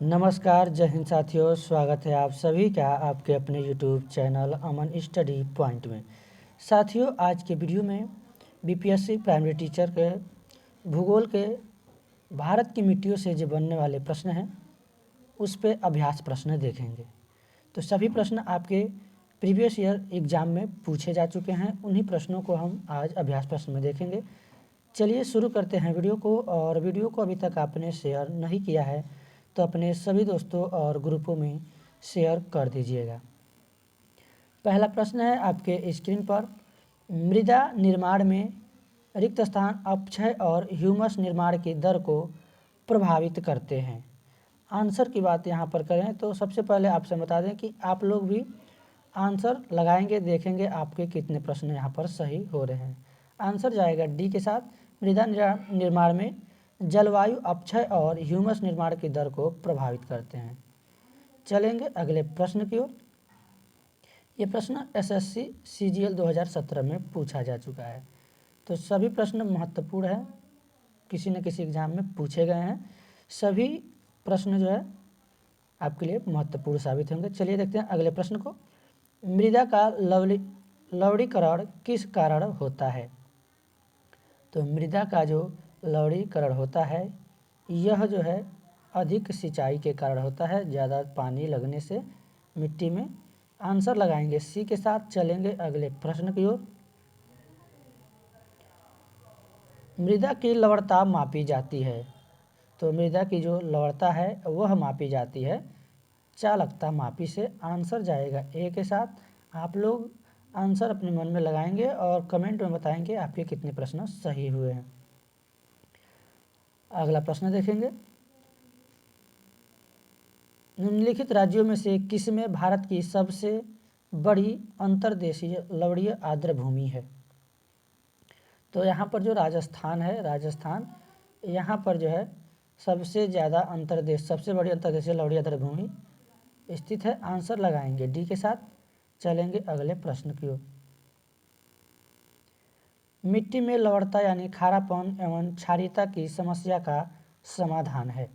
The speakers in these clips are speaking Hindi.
नमस्कार, जय हिंद साथियों। स्वागत है आप सभी का आपके अपने यूट्यूब चैनल अमन स्टडी पॉइंट में। साथियों, आज के वीडियो में बीपीएससी प्राइमरी टीचर के भूगोल के भारत की मिट्टियों से जो बनने वाले प्रश्न हैं उस पे अभ्यास प्रश्न देखेंगे। तो सभी प्रश्न आपके प्रीवियस ईयर एग्ज़ाम में पूछे जा चुके हैं, उन्हीं प्रश्नों को हम आज अभ्यास प्रश्न में देखेंगे। चलिए शुरू करते हैं वीडियो को। और वीडियो को अभी तक आपने शेयर नहीं किया है तो अपने सभी दोस्तों और ग्रुपों में शेयर कर दीजिएगा। पहला प्रश्न है आपके स्क्रीन पर, मृदा निर्माण में रिक्त स्थान अपक्षय और ह्यूमस निर्माण की दर को प्रभावित करते हैं। आंसर की बात यहाँ पर करें तो सबसे पहले आपसे बता दें कि आप लोग भी आंसर लगाएंगे, देखेंगे आपके कितने प्रश्न यहाँ पर सही हो रहे हैं। आंसर जाएगा डी के साथ, मृदा निर्माण में जलवायु अपक्षय और ह्यूमस निर्माण की दर को प्रभावित करते हैं। चलेंगे अगले प्रश्न की ओर। ये प्रश्न एसएससी सीजीएल 2017 में पूछा जा चुका है, तो सभी प्रश्न महत्वपूर्ण है, किसी न किसी एग्जाम में पूछे गए हैं। सभी प्रश्न जो है आपके लिए महत्वपूर्ण साबित होंगे। चलिए देखते हैं अगले प्रश्न को। मृदा का लवणीकरण किस कारण होता है? तो मृदा का जो लवणीकरण होता है यह जो है अधिक सिंचाई के कारण होता है, ज़्यादा पानी लगने से मिट्टी में। आंसर लगाएंगे सी के साथ। चलेंगे अगले प्रश्न की ओर। मृदा की लवणता मापी जाती है, तो मृदा की जो लवणता है वह मापी जाती है चालकता मापी से। आंसर जाएगा ए के साथ। आप लोग आंसर अपने मन में लगाएंगे और कमेंट में बताएंगे आपके कितने प्रश्न सही हुए हैं। अगला प्रश्न देखेंगे। निम्नलिखित राज्यों में से किस में भारत की सबसे बड़ी अंतर्देशीय लवणीय आर्द्र भूमि है? तो यहाँ पर जो राजस्थान है, राजस्थान यहाँ पर जो है सबसे बड़ी अंतर्देशीय लवणीय आर्द्र भूमि स्थित है। आंसर लगाएंगे डी के साथ। चलेंगे अगले प्रश्न की ओर। मिट्टी में लवणता यानी खारापन एवं क्षारीयता की समस्या का समाधान है।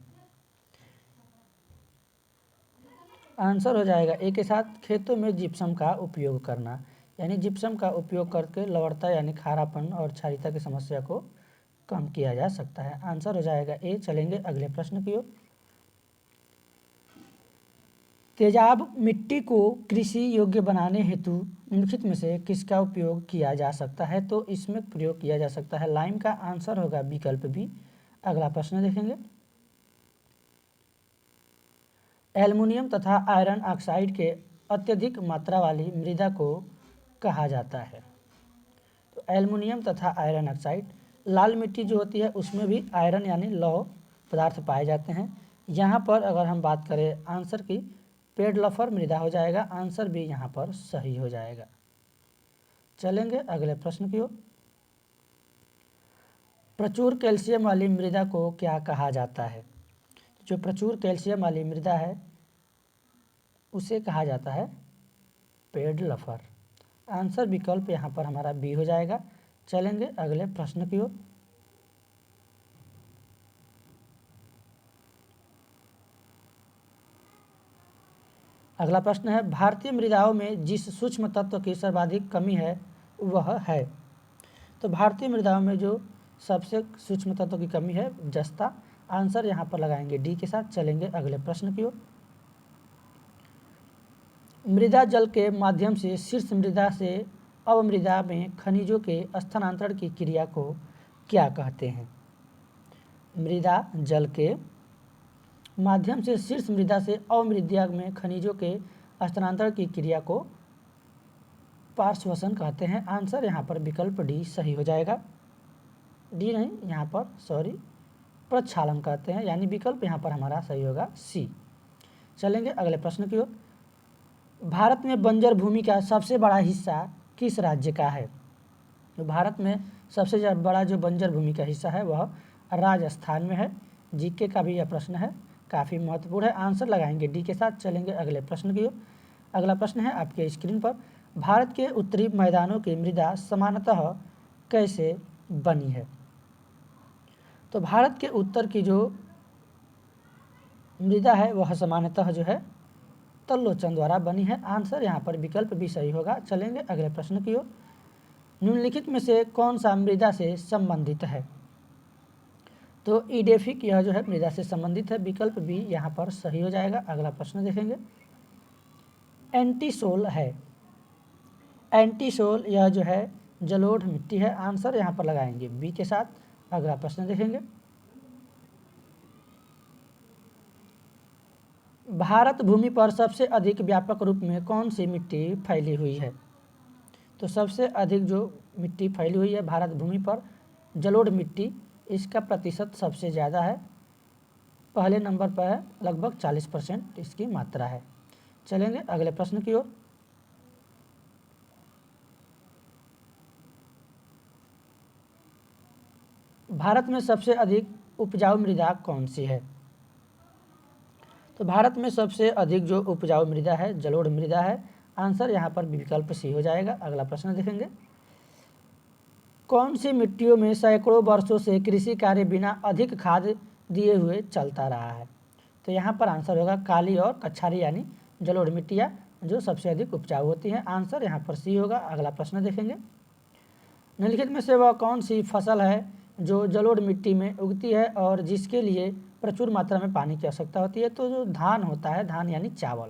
आंसर हो जाएगा ए के साथ, खेतों में जिप्सम का उपयोग करना, यानी जिप्सम का उपयोग करके लवणता यानी खारापन और क्षारीयता की समस्या को कम किया जा सकता है। आंसर हो जाएगा ए। चलेंगे अगले प्रश्न की ओर। तेजाब मिट्टी को कृषि योग्य बनाने हेतु निम्नलिखित में से किसका उपयोग किया जा सकता है? तो इसमें प्रयोग किया जा सकता है लाइम का। आंसर होगा विकल्प बी। अगला प्रश्न देखेंगे। एल्युमिनियम तथा आयरन ऑक्साइड के अत्यधिक मात्रा वाली मृदा को कहा जाता है? तो एल्युमिनियम तथा आयरन ऑक्साइड, लाल मिट्टी जो होती है उसमें भी आयरन यानी लौह पदार्थ पाए जाते हैं। यहाँ पर अगर हम बात करें आंसर की, पेड़ लफर मृदा हो जाएगा। आंसर भी यहाँ पर सही हो जाएगा। चलेंगे अगले प्रश्न की ओर। प्रचुर कैल्शियम वाली मृदा को क्या कहा जाता है? जो प्रचुर कैल्शियम वाली मृदा है उसे कहा जाता है पेड़ लफर। आंसर विकल्प यहाँ पर हमारा बी हो जाएगा। चलेंगे अगले प्रश्न की ओर। अगला प्रश्न है, भारतीय मृदाओं में जिस सूक्ष्म तत्व की सर्वाधिक कमी है वह है? तो भारतीय मृदाओं में जो सबसे सूक्ष्म तत्व की कमी है जस्ता। आंसर यहाँ पर लगाएंगे डी के साथ। चलेंगे अगले प्रश्न की ओर। मृदा जल के माध्यम से शीर्ष मृदा से अवमृदा में खनिजों के स्थानांतरण की क्रिया को क्या कहते हैं? मृदा जल के माध्यम से शीर्ष मृदा से अवमृदा में खनिजों के स्थानांतरण की क्रिया को पार्श्वसन कहते हैं। आंसर यहाँ पर विकल्प डी सही हो जाएगा। डी नहीं, यहाँ पर सॉरी, प्रक्षालन कहते हैं, यानी विकल्प यहाँ पर हमारा सही होगा सी। चलेंगे अगले प्रश्न की ओर। भारत में बंजर भूमि का सबसे बड़ा हिस्सा किस राज्य का है? तो भारत में सबसे बड़ा जो बंजर भूमि का हिस्सा है वह राजस्थान में है। जीके का भी यह प्रश्न है, काफ़ी महत्वपूर्ण है। आंसर लगाएंगे डी के साथ। चलेंगे अगले प्रश्न की ओर। अगला प्रश्न है आपके स्क्रीन पर, भारत के उत्तरी मैदानों की मृदा सामान्यतः कैसे बनी है? तो भारत के उत्तर की जो मृदा है वह सामान्यतः जो है तल्लोचन द्वारा बनी है। आंसर यहाँ पर विकल्प भी सही होगा। चलेंगे अगले प्रश्न की ओर। निम्नलिखित में से कौन सा मृदा से संबंधित है? तो ईडेफिक यह जो है मृदा से संबंधित है। विकल्प भी यहाँ पर सही हो जाएगा। अगला प्रश्न देखेंगे। एंटीसोल है। एंटीसोल यह जो है जलोढ़ मिट्टी है। आंसर यहाँ पर लगाएंगे बी के साथ। अगला प्रश्न देखेंगे। भारत भूमि पर सबसे अधिक व्यापक रूप में कौन सी मिट्टी फैली हुई है? तो सबसे अधिक जो मिट्टी फैली हुई है भारत भूमि पर जलोढ़ मिट्टी, इसका प्रतिशत सबसे ज़्यादा है। पहले नंबर पर है, लगभग 40% इसकी मात्रा है। चलेंगे अगले प्रश्न की ओर। भारत में सबसे अधिक उपजाऊ मृदा कौन सी है? तो भारत में सबसे अधिक जो उपजाऊ मृदा है जलोढ़ मृदा है। आंसर यहाँ पर विकल्प सी हो जाएगा। अगला प्रश्न देखेंगे। कौन सी मिट्टियों में सैकड़ों वर्षों से कृषि कार्य बिना अधिक खाद दिए हुए चलता रहा है? तो यहाँ पर आंसर होगा काली और कछारी यानी जलोढ़ मिट्टियाँ जो सबसे अधिक उपजाऊ होती हैं। आंसर यहाँ पर सी होगा। अगला प्रश्न देखेंगे। निम्नलिखित में से वह कौन सी फसल है जो जलोढ़ मिट्टी में उगती है और जिसके लिए प्रचुर मात्रा में पानी की आवश्यकता होती है? तो जो धान होता है, धान यानी चावल,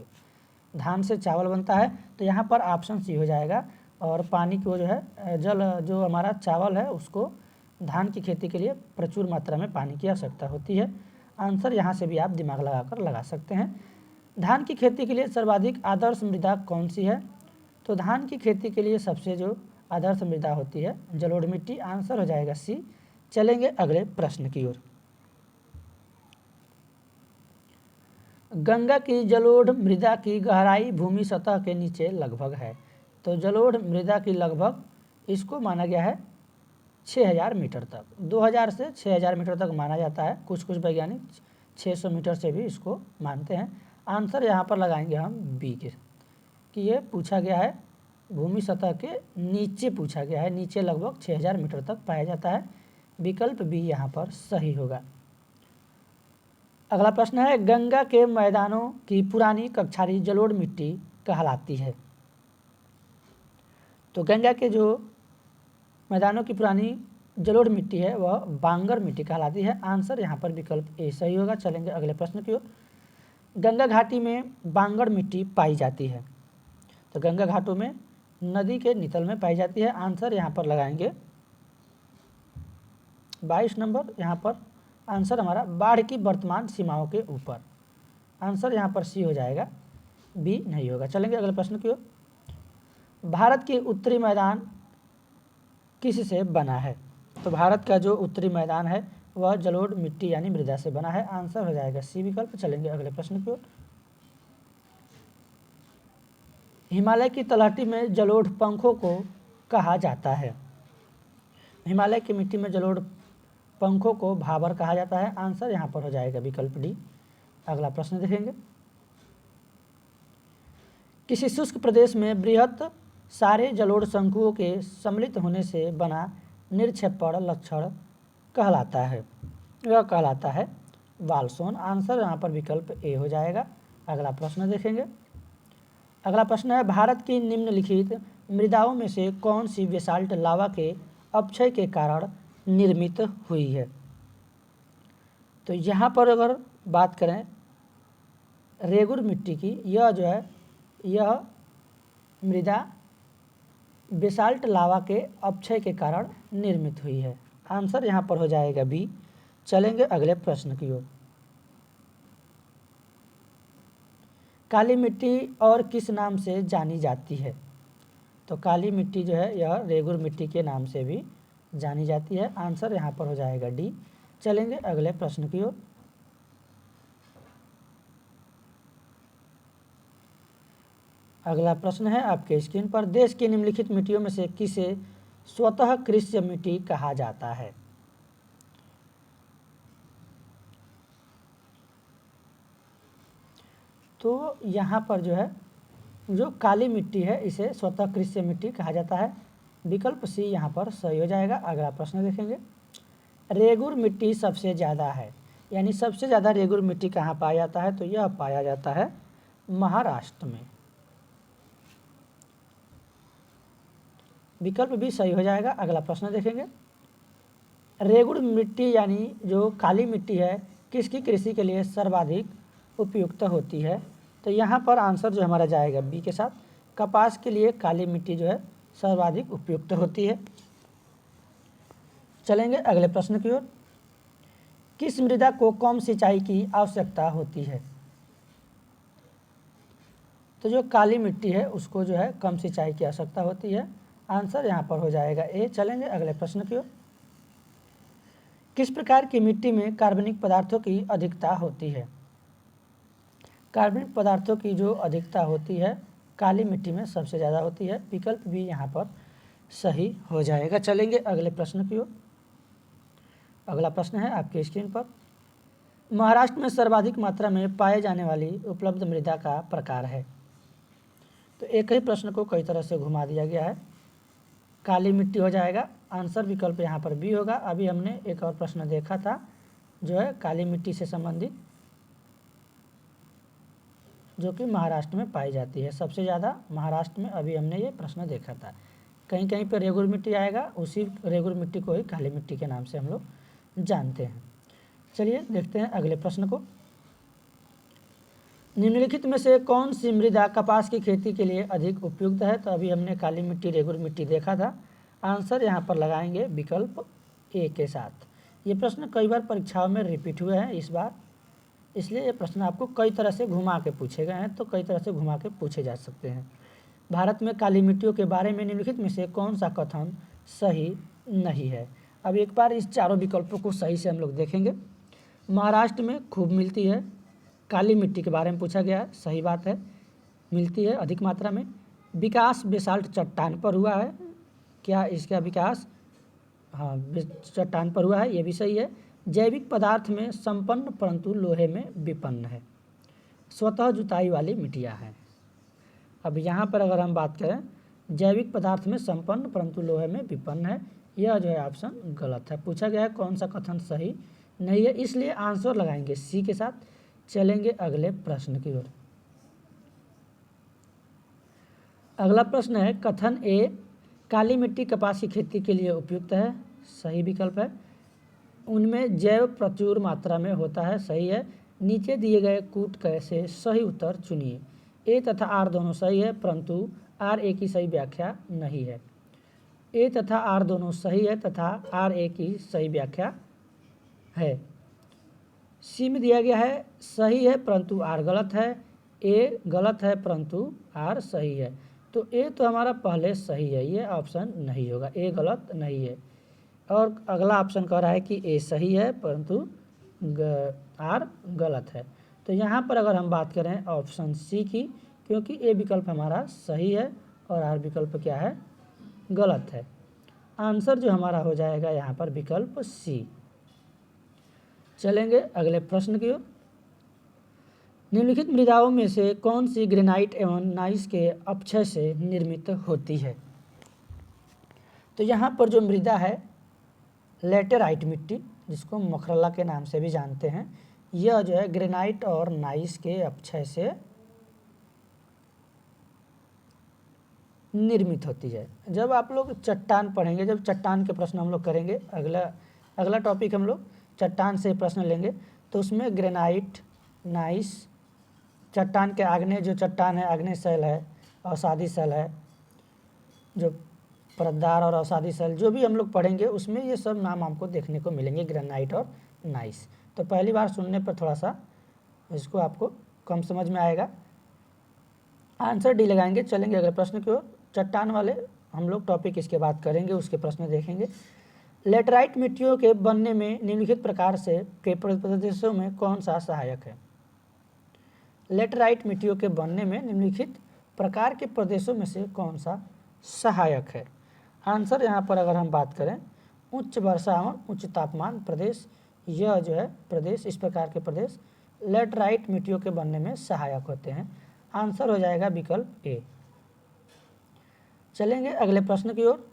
धान से चावल बनता है। तो यहाँ पर ऑप्शन सी हो जाएगा। और पानी को जो है जल जो हमारा चावल है उसको धान की खेती के लिए प्रचुर मात्रा में पानी की आवश्यकता होती है। आंसर यहाँ से भी आप दिमाग लगाकर लगा सकते हैं। धान की खेती के लिए सर्वाधिक आदर्श मृदा कौन सी है? तो धान की खेती के लिए सबसे जो आदर्श मृदा होती है जलोढ़ मिट्टी। आंसर हो जाएगा सी। चलेंगे अगले प्रश्न की ओर। गंगा की जलोढ़ मृदा की गहराई भूमि सतह के नीचे लगभग है। तो जलोढ़ मृदा की लगभग इसको माना गया है 6000 मीटर तक, 2000 से 6000 मीटर तक माना जाता है। कुछ वैज्ञानिक 600 मीटर से भी इसको मानते हैं। आंसर यहाँ पर लगाएंगे हम बी के, कि ये पूछा गया है भूमि सतह के नीचे पूछा गया है। नीचे लगभग 6000 मीटर तक पाया जाता है। विकल्प बी यहाँ पर सही होगा। अगला प्रश्न है। गंगा के मैदानों की पुरानी कक्षारी जलोढ़ मिट्टी कहलाती है? तो गंगा के जो मैदानों की पुरानी जलोढ़ मिट्टी है वह बांगर मिट्टी कहलाती है। आंसर यहाँ पर विकल्प ए सही होगा। चलेंगे अगले प्रश्न की ओर। गंगा घाटी में बांगर मिट्टी पाई जाती है। तो गंगा घाटों में नदी के नितल में पाई जाती है। आंसर यहाँ पर लगाएंगे 22 नंबर। यहाँ पर आंसर हमारा बाढ़ की वर्तमान सीमाओं के ऊपर। आंसर यहाँ पर सी हो जाएगा, बी नहीं होगा। चलेंगे अगले प्रश्न की ओर। भारत की उत्तरी मैदान किस से बना है? तो भारत का जो उत्तरी मैदान है वह जलोढ़ मिट्टी यानी मृदा से बना है। आंसर हो जाएगा सी विकल्प। चलेंगे अगले प्रश्न की ओर। हिमालय की तलहटी में जलोढ़ पंखों को कहा जाता है। हिमालय की मिट्टी में जलोढ़ पंखों को भाबर कहा जाता है। आंसर यहाँ पर हो जाएगा विकल्प डी। अगला प्रश्न देखेंगे। किसी शुष्क प्रदेश में बृहत सारे जलोढ़ शंकुओं के सम्मिलित होने से बना निरक्षेपण लक्षण कहलाता है? यह कहलाता है वालसोन। आंसर यहाँ पर विकल्प ए हो जाएगा। अगला प्रश्न देखेंगे। अगला प्रश्न है। भारत की निम्नलिखित मृदाओं में से कौन सी बेसाल्ट लावा के अपक्षय के कारण निर्मित हुई है? तो यहाँ पर अगर बात करें रेगुर मिट्टी की, यह जो है यह मृदा बेसाल्ट लावा के अपक्षय के कारण निर्मित हुई है। आंसर यहाँ पर हो जाएगा बी। चलेंगे अगले प्रश्न की ओर। काली मिट्टी और किस नाम से जानी जाती है? तो काली मिट्टी जो है यह रेगुर मिट्टी के नाम से भी जानी जाती है। आंसर यहाँ पर हो जाएगा डी। चलेंगे अगले प्रश्न की ओर। अगला प्रश्न है आपके स्क्रीन पर। देश की निम्नलिखित मिट्टियों में से किसे स्वतः कृष्य मिट्टी कहा जाता है? तो यहाँ पर जो है जो काली मिट्टी है इसे स्वतः कृष्य मिट्टी कहा जाता है। विकल्प सी यहाँ पर सही हो जाएगा। अगला प्रश्न देखेंगे। रेगुर मिट्टी सबसे ज़्यादा है, यानी सबसे ज़्यादा रेगुर मिट्टी कहाँ पाया जाता है, तो यह पाया जाता है महाराष्ट्र में। विकल्प भी सही हो जाएगा। अगला प्रश्न देखेंगे। रेगुड़ मिट्टी यानी जो काली मिट्टी है किसकी कृषि के लिए सर्वाधिक उपयुक्त होती है, तो यहाँ पर आंसर जो हमारा जाएगा बी के साथ, कपास के लिए काली मिट्टी जो है सर्वाधिक उपयुक्त होती है। चलेंगे अगले प्रश्न की ओर। किस मृदा को कम सिंचाई की आवश्यकता होती है, तो जो काली मिट्टी है उसको जो है कम सिंचाई की आवश्यकता होती है। आंसर यहाँ पर हो जाएगा ए। चलेंगे अगले प्रश्न की ओर। किस प्रकार की मिट्टी में कार्बनिक पदार्थों की अधिकता होती है, कार्बनिक पदार्थों की जो अधिकता होती है काली मिट्टी में सबसे ज़्यादा होती है। विकल्प भी यहाँ पर सही हो जाएगा। चलेंगे अगले प्रश्न की ओर। अगला प्रश्न है आपके स्क्रीन पर। महाराष्ट्र में सर्वाधिक मात्रा में पाए जाने वाली उपलब्ध मृदा का प्रकार है, तो एक ही प्रश्न को कई तरह से घुमा दिया गया है। काली मिट्टी हो जाएगा। आंसर विकल्प यहाँ पर बी होगा। अभी हमने एक और प्रश्न देखा था जो है काली मिट्टी से संबंधित, जो कि महाराष्ट्र में पाई जाती है सबसे ज़्यादा महाराष्ट्र में। अभी हमने ये प्रश्न देखा था। कहीं कहीं पर रेगुर मिट्टी आएगा, उसी रेगुर मिट्टी को ही काली मिट्टी के नाम से हम लोग जानते हैं। चलिए देखते हैं अगले प्रश्न को। निम्नलिखित में से कौन सी मृदा कपास की खेती के लिए अधिक उपयुक्त है, तो अभी हमने काली मिट्टी रेगुर मिट्टी देखा था। आंसर यहाँ पर लगाएंगे विकल्प ए के साथ। ये प्रश्न कई बार परीक्षाओं में रिपीट हुए हैं इस बार, इसलिए ये प्रश्न आपको कई तरह से घुमा के पूछे गए हैं, तो कई तरह से घुमा के पूछे जा सकते हैं। भारत में काली मिट्टियों के बारे में निम्नलिखित में से कौन सा कथन सही नहीं है। अब एक बार इस चारों विकल्पों को सही से हम लोग देखेंगे। महाराष्ट्र में खूब मिलती है, काली मिट्टी के बारे में पूछा गया है, सही बात है, मिलती है अधिक मात्रा में। विकास बेसाल्ट चट्टान पर हुआ है, क्या इसका विकास हाँ चट्टान पर हुआ है, ये भी सही है। जैविक पदार्थ में संपन्न परंतु लोहे में विपन्न है। स्वतः जुताई वाली मिट्टियाँ हैं। अब यहाँ पर अगर हम बात करें जैविक पदार्थ में संपन्न परंतु लोहे में विपन्न है, यह जो है ऑप्शन गलत है। पूछा गया है कौन सा कथन सही नहीं है, इसलिए आंसर लगाएंगे सी के साथ। चलेंगे अगले प्रश्न की ओर। अगला प्रश्न है कथन ए काली मिट्टी कपास की खेती के लिए उपयुक्त है, सही विकल्प है। उनमें जैव प्रचुर मात्रा में होता है, सही है। नीचे दिए गए कूट कैसे सही उत्तर चुनिए। ए तथा आर दोनों सही है, परंतु आर ए की सही व्याख्या नहीं है। ए तथा आर दोनों सही है तथा आर ए की सही व्याख्या है। सी में दिया गया है सही है परंतु आर गलत है, ए गलत है परंतु आर सही है। तो ए तो हमारा पहले सही है, ये ऑप्शन नहीं होगा, ए गलत नहीं है। और अगला ऑप्शन कह रहा है कि ए सही है परंतु आर गलत है। तो यहाँ पर अगर हम बात करें ऑप्शन सी की, क्योंकि ए विकल्प हमारा सही है और आर विकल्प क्या है, गलत है। आंसर जो हमारा हो जाएगा यहाँ पर विकल्प सी। चलेंगे अगले प्रश्न की ओर। निम्नलिखित मृदाओं में से कौन सी ग्रेनाइट एवं नाइस के अपक्षय से निर्मित होती है, तो यहाँ पर जो मृदा है लेटेराइट मिट्टी, जिसको मखरला के नाम से भी जानते हैं, यह जो है ग्रेनाइट और नाइस के अपक्षय से निर्मित होती है। जब आप लोग चट्टान पढ़ेंगे, जब चट्टान के प्रश्न हम लोग करेंगे, अगला टॉपिक हम लोग चट्टान से प्रश्न लेंगे, तो उसमें ग्रेनाइट, नाइस, चट्टान के आग्नेय जो चट्टान है आग्नेय शैल है, अवसादी शैल है, जो परतदार और अवसादी शैल जो भी हम लोग पढ़ेंगे उसमें ये सब नाम हमको देखने को मिलेंगे, ग्रेनाइट और नाइस। तो पहली बार सुनने पर थोड़ा सा इसको आपको कम समझ में आएगा। आंसर डी लगाएंगे। चलेंगे अगले प्रश्न की ओर। चट्टान वाले हम लोग टॉपिक इसके बाद करेंगे, उसके प्रश्न देखेंगे। लेटराइट मिट्टियों के बनने में निम्नलिखित प्रकार से के प्रदेशों में कौन सा सहायक है। लेटराइट मिट्टियों के बनने में निम्नलिखित प्रकार के प्रदेशों में से कौन सा सहायक है। आंसर यहाँ पर अगर हम बात करें उच्च वर्षा एवं उच्च तापमान प्रदेश, यह जो है प्रदेश, इस प्रकार के प्रदेश लेटराइट मिट्टियों के बनने में सहायक होते हैं। आंसर हो जाएगा विकल्प ए। चलेंगे अगले प्रश्न की ओर।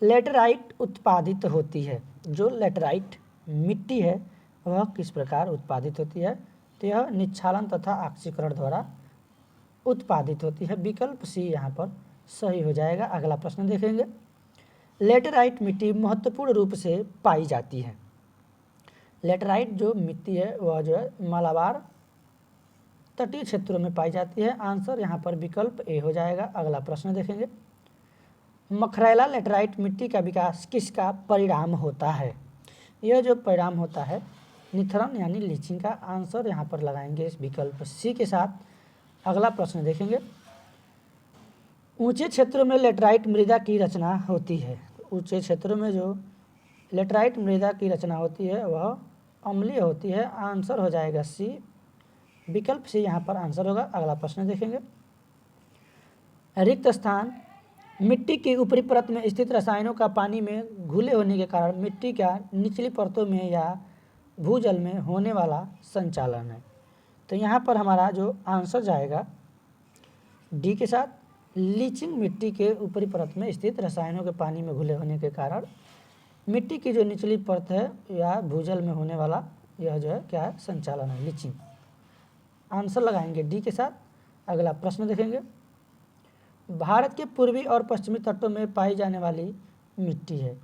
लेटराइट उत्पादित होती है, जो लेटराइट मिट्टी है वह किस प्रकार उत्पादित होती है? तो यह निक्षालन तथा ऑक्सीकरण द्वारा उत्पादित होती है। विकल्प सी यहाँ पर सही हो जाएगा। अगला प्रश्न देखेंगे। लेटेराइट मिट्टी महत्वपूर्ण रूप से पाई जाती है। लेटेराइट जो मिट्टी है वह जो है मालाबार तटीय क्षेत्रों में पाई जाती है। आंसर यहाँ पर विकल्प ए हो जाएगा। अगला प्रश्न देखेंगे। मखरैला लेटेराइट मिट्टी का विकास किसका परिणाम होता है? यह जो परिणाम होता है निथरन यानी लीचिंग का। आंसर यहाँ पर लगाएंगे इस विकल्प सी के साथ। अगला प्रश्न देखेंगे। ऊंचे क्षेत्रों में लेटेराइट मृदा की रचना होती है। ऊंचे क्षेत्रों में जो लेटेराइट मृदा की रचना होती है वह अम्लीय होती है। आंसर हो जाएगा सी। विकल्प सी यहाँ पर आंसर होगा। अगला प्रश्न देखेंगे। रिक्त स्थान मिट्टी की ऊपरी परत में स्थित रसायनों का पानी में घुले होने के कारण मिट्टी का निचली परतों में या भूजल में होने वाला संचालन है। तो यहाँ पर हमारा जो आंसर जाएगा डी के साथ। लीचिंग मिट्टी के ऊपरी परत में स्थित रसायनों के पानी में घुले होने के कारण मिट्टी की जो निचली परत है या भूजल में होने वाला यह जो है क्या है? संचालन है, लीचिंग। आंसर लगाएंगे डी के साथ। अगला प्रश्न देखेंगे। भारत के पूर्वी और पश्चिमी तटों में पाई जाने वाली मिट्टी है।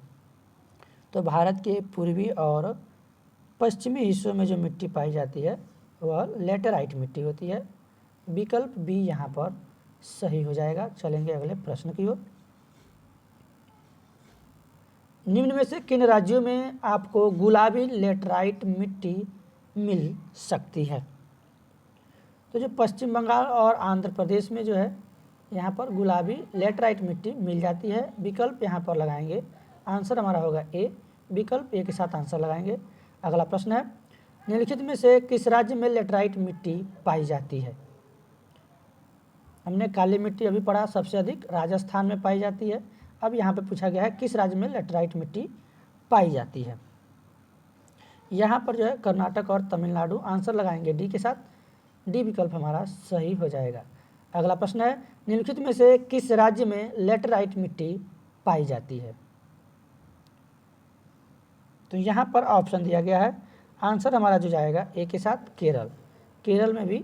तो भारत के पूर्वी और पश्चिमी हिस्सों में जो मिट्टी पाई जाती है वह लेटेराइट मिट्टी होती है। विकल्प बी यहाँ पर सही हो जाएगा। चलेंगे अगले प्रश्न की ओर। निम्न में से किन राज्यों में आपको गुलाबी लेटेराइट मिट्टी मिल सकती है? तो जो पश्चिम बंगाल और आंध्र प्रदेश में जो है यहाँ पर गुलाबी लेटेराइट मिट्टी मिल जाती है। विकल्प यहाँ पर लगाएंगे। आंसर हमारा होगा ए। विकल्प ए के साथ आंसर लगाएंगे। अगला प्रश्न है। निम्नलिखित में से किस राज्य में लेटेराइट मिट्टी पाई जाती है? हमने काली मिट्टी अभी पढ़ा, सबसे अधिक राजस्थान में पाई जाती है। अब यहाँ पे पूछा गया है किस राज्य में लेटेराइट मिट्टी पाई जाती है। यहाँ पर जो है कर्नाटक और तमिलनाडु। आंसर लगाएंगे डी के साथ। डी विकल्प हमारा सही हो जाएगा। अगला प्रश्न है। निम्नलिखित में से किस राज्य में लेटेराइट मिट्टी पाई जाती है? तो यहाँ पर ऑप्शन दिया गया है। आंसर हमारा जो जाएगा ए के साथ, केरल। केरल में भी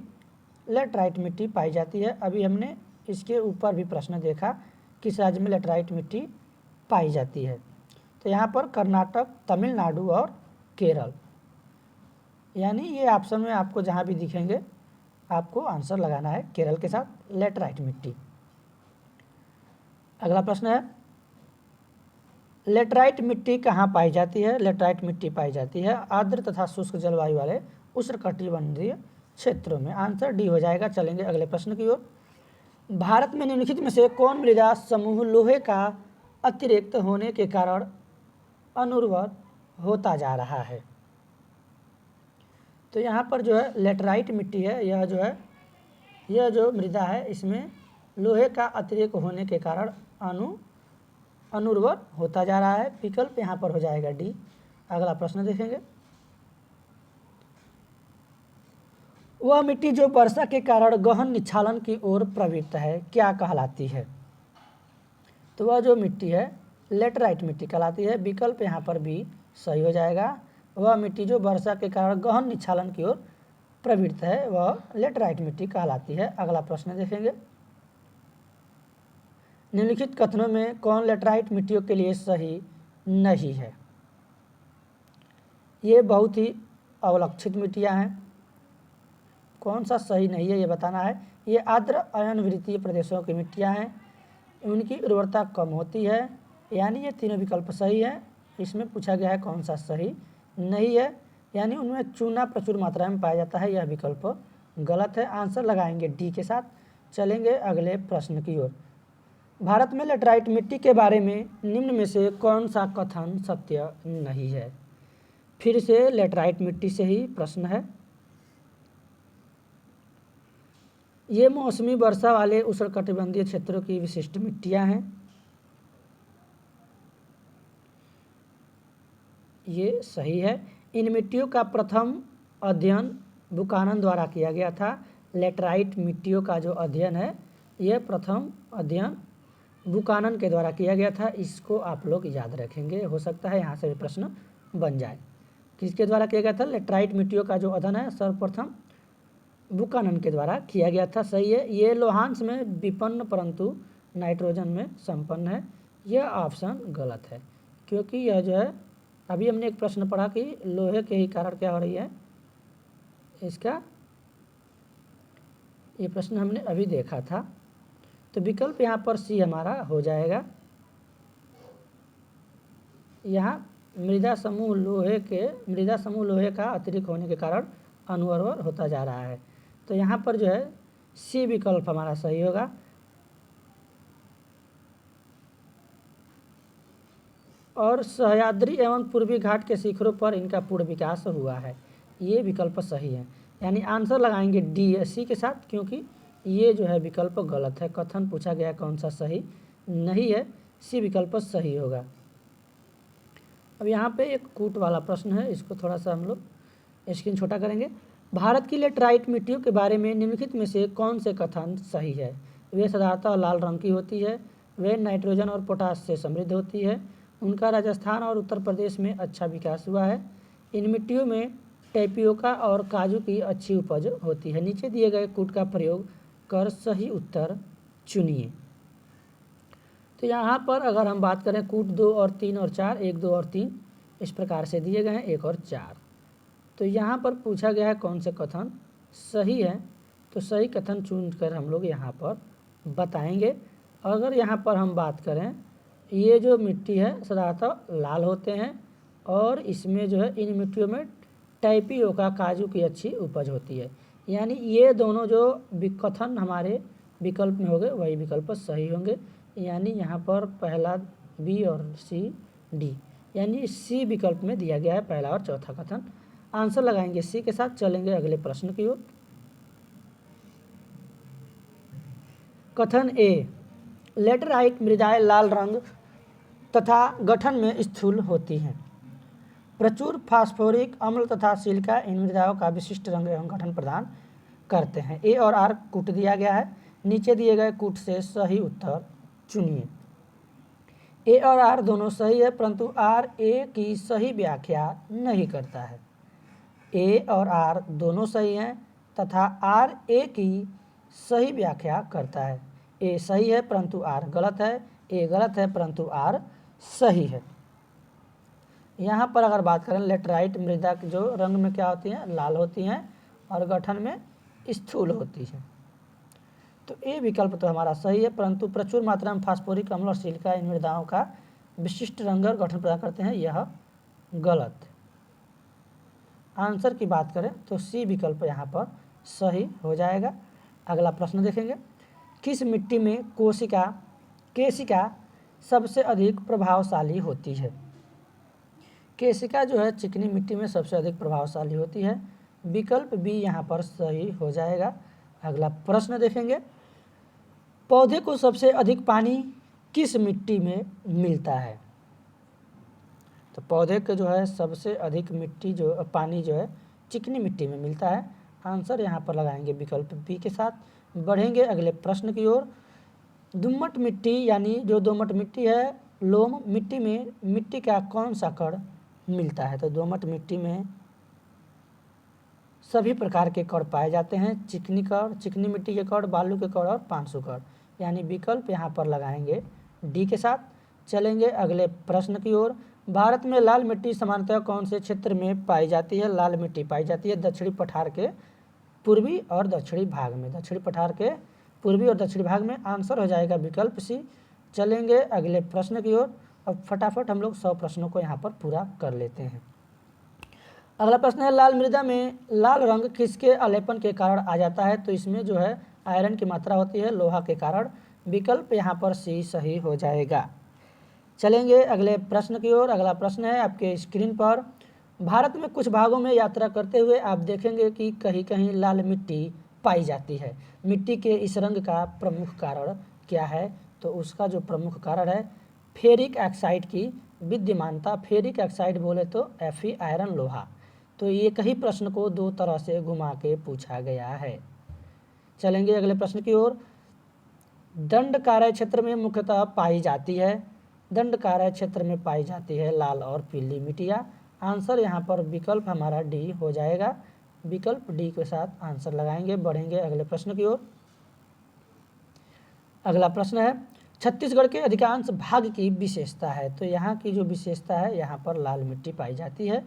लेटेराइट मिट्टी पाई जाती है। अभी हमने इसके ऊपर भी प्रश्न देखा किस राज्य में लेटेराइट मिट्टी पाई जाती है। तो यहाँ पर कर्नाटक, तमिलनाडु और केरल, यानी ये ऑप्शन में आपको जहाँ भी दिखेंगे आपको आंसर लगाना है केरल के साथ लेटेराइट मिट्टी। अगला प्रश्न है। लेटेराइट मिट्टी कहाँ पाई जाती है? लेटेराइट मिट्टी पाई जाती है आर्द्र तथा शुष्क जलवायु वाले उष्णकटिबंधीय क्षेत्रों में। आंसर डी हो जाएगा। चलेंगे अगले प्रश्न की ओर। भारत में निम्नलिखित में से कौन मृदा समूह लोहे का अतिरिक्त होने के कारण अनुर्वर होता जा रहा है? तो यहाँ पर जो है लेटेराइट मिट्टी है, यह जो मृदा है इसमें लोहे का अतिरिक्त होने के कारण अनुर्वर होता जा रहा है। विकल्प यहाँ पर हो जाएगा डी। अगला प्रश्न देखेंगे। वह मिट्टी जो वर्षा के कारण गहन निक्षालन की ओर प्रवृत्त है क्या कहलाती है? तो वह जो मिट्टी है लेटेराइट मिट्टी कहलाती है। विकल्प यहाँ पर भी सही हो जाएगा। वह मिट्टी जो वर्षा के कारण गहन निक्षालन की ओर प्रवृत्त है वह लेटेराइट मिट्टी कहलाती है। अगला प्रश्न देखेंगे। निम्नलिखित कथनों में कौन लेटेराइट मिट्टियों के लिए सही नहीं है? ये बहुत ही अवलक्षित मिट्टियाँ हैं। कौन सा सही नहीं है ये बताना है। ये आर्द्र अयनवृत्तीय प्रदेशों की मिट्टियाँ हैं, उनकी उर्वरता कम होती है, यानी ये तीनों विकल्प सही है। इसमें पूछा गया है कौन सा सही नहीं है, यानी उनमें चूना प्रचुर मात्रा में पाया जाता है, यह विकल्प गलत है। आंसर लगाएंगे डी के साथ। चलेंगे अगले प्रश्न की ओर। भारत में लेटेराइट मिट्टी के बारे में निम्न में से कौन सा कथन सत्य नहीं है? फिर से लेटेराइट मिट्टी से ही प्रश्न है। ये मौसमी वर्षा वाले उष्णकटिबंधीय क्षेत्रों की विशिष्ट मिट्टियाँ हैं। ये सही है। इन मिट्टियों का प्रथम अध्ययन बुकानन द्वारा किया गया था। लेटेराइट मिट्टियों का जो अध्ययन है यह प्रथम अध्ययन बुकानन के द्वारा किया गया था। इसको आप लोग याद रखेंगे, हो सकता है यहाँ से भी प्रश्न बन जाए। किसके द्वारा किया गया था? लेटराइट मिट्टियों का जो अध्ययन है सर्वप्रथम बुकानन के द्वारा किया गया था। सही है। ये लोहांश में विपन्न परंतु नाइट्रोजन में संपन्न है। यह ऑप्शन गलत है, क्योंकि यह जो है, अभी हमने एक प्रश्न पढ़ा कि लोहे के ही कारण क्या हो रही है, इसका ये प्रश्न हमने अभी देखा था। तो विकल्प यहाँ पर सी हमारा हो जाएगा। यहाँ मृदा समूह लोहे का अतिरिक्त होने के कारण अनुर्वर होता जा रहा है। तो यहाँ पर जो है सी विकल्प हमारा सही होगा। और सह्याद्री एवं पूर्वी घाट के शिखरों पर इनका पूर्ण विकास हुआ है। ये विकल्प सही है, यानी आंसर लगाएंगे डी सी के साथ, क्योंकि ये जो है विकल्प गलत है। कथन पूछा गया कौन सा सही नहीं है, सी विकल्प सही होगा। अब यहाँ पे एक कूट वाला प्रश्न है, इसको थोड़ा सा हम लोग स्क्रीन छोटा करेंगे। भारत की लेटराइट मिट्टियों के बारे में निम्नलिखित में से कौन से कथन सही है? वे साधारणतः लाल रंग की होती है, वे नाइट्रोजन और पोटास से समृद्ध होती है, उनका राजस्थान और उत्तर प्रदेश में अच्छा विकास हुआ है, इन मिट्टियों में टेपियोका और काजू की अच्छी उपज होती है। नीचे दिए गए कूट का प्रयोग कर सही उत्तर चुनिए। तो यहाँ पर अगर हम बात करें कूट 2 और 3 और 4, 1, 2 और 3 इस प्रकार से दिए गए हैं, 1 और 4। तो यहाँ पर पूछा गया है कौन से कथन सही है, तो सही कथन चुनकर हम लोग यहाँ पर बताएंगे। अगर यहाँ पर हम बात करें, ये जो मिट्टी है साधारणतः लाल होते हैं और इसमें जो है इन मिट्टियों में टैपियोका काजू की अच्छी उपज होती है, यानी ये दोनों जो कथन हमारे विकल्प में होंगे वही विकल्प सही होंगे। यानी यहाँ पर पहला बी और सी डी, यानी सी विकल्प में दिया गया है पहला और चौथा कथन। आंसर लगाएंगे सी के साथ। चलेंगे अगले प्रश्न की ओर। कथन ए, लेटराइट मृदाएं लाल रंग तथा गठन में स्थूल होती हैं। प्रचुर फास्फोरिक अम्ल तथा सिलिका इन मृदाओं का विशिष्ट रंग एवं गठन प्रदान करते हैं। ए और आर कूट दिया गया है, नीचे दिए गए कूट से सही उत्तर चुनिए। ए और आर दोनों सही है, परंतु आर ए की सही व्याख्या नहीं करता है। ए और आर दोनों सही हैं तथा आर ए की सही व्याख्या करता है। ए सही है परंतु आर गलत है, ए गलत है परंतु आर सही है। यहाँ पर अगर बात करें लेटराइट मृदा जो रंग में क्या होती हैं, लाल होती हैं और गठन में स्थूल होती है। तो ए विकल्प तो हमारा सही है, परंतु प्रचुर मात्रा में फास्फोरिक अम्ल और सिलिका इन मृदाओं का विशिष्ट रंग और गठन प्रदान करते हैं, यह गलत। आंसर की बात करें तो सी विकल्प यहाँ पर सही हो जाएगा। अगला प्रश्न देखेंगे। किस मिट्टी में केशिका सबसे अधिक प्रभावशाली होती है? केशिका जो है चिकनी मिट्टी में सबसे अधिक प्रभावशाली होती है। विकल्प बी यहाँ पर सही हो जाएगा। अगला प्रश्न देखेंगे। पौधे को सबसे अधिक पानी किस मिट्टी में मिलता है? तो पौधे के जो है सबसे अधिक पानी जो है चिकनी मिट्टी में मिलता है। आंसर यहाँ पर लगाएंगे विकल्प बी के साथ। बढ़ेंगे अगले प्रश्न की ओर। दोमट मिट्टी यानी जो दोमट मिट्टी है, लोम मिट्टी में मिट्टी का कौन सा कण मिलता है? तो दोमट मिट्टी में सभी प्रकार के कण पाए जाते हैं, चिकनी मिट्टी के कण, बालू के कण और पांसु कण, यानी विकल्प यहाँ पर लगाएंगे डी के साथ। चलेंगे अगले प्रश्न की ओर। भारत में लाल मिट्टी सामान्यतः कौन से क्षेत्र में पाई जाती है? लाल मिट्टी पाई जाती है दक्षिणी पठार के पूर्वी और दक्षिणी भाग में, दक्षिणी पठार के पूर्वी और दक्षिणी भाग में। आंसर हो जाएगा विकल्प सी। चलेंगे अगले प्रश्न की ओर। अब फटाफट हम लोग 100 प्रश्नों को यहाँ पर पूरा कर लेते हैं। अगला प्रश्न है, लाल मृदा में लाल रंग किसके अलेपन के कारण आ जाता है? तो इसमें जो है आयरन की मात्रा होती है, लोहा के कारण। विकल्प यहाँ पर सी सही हो जाएगा। चलेंगे अगले प्रश्न की ओर। अगला प्रश्न है आपके स्क्रीन पर। भारत में कुछ भागों में यात्रा करते हुए आप देखेंगे कि कहीं कहीं लाल मिट्टी पाई जाती है। मिट्टी के इस रंग का प्रमुख कारण क्या है? तो उसका जो प्रमुख कारण है फेरिक ऑक्साइड की विद्यमानता। फेरिक ऑक्साइड बोले तो Fe आयरन लोहा। तो ये कई प्रश्न को 2 तरह से घुमा के पूछा गया है। चलेंगे अगले प्रश्न की ओर। दंड कार्य क्षेत्र में मुख्यतः पाई जाती है, दंड कार्य क्षेत्र में पाई जाती है लाल और पीली मिट्टियाँ। आंसर यहाँ पर विकल्प हमारा डी हो जाएगा। विकल्प डी के साथ आंसर लगाएंगे। बढ़ेंगे अगले प्रश्न की ओर। अगला प्रश्न है, छत्तीसगढ़ के अधिकांश भाग की विशेषता है। तो यहाँ की जो विशेषता है, यहाँ पर लाल मिट्टी पाई जाती है।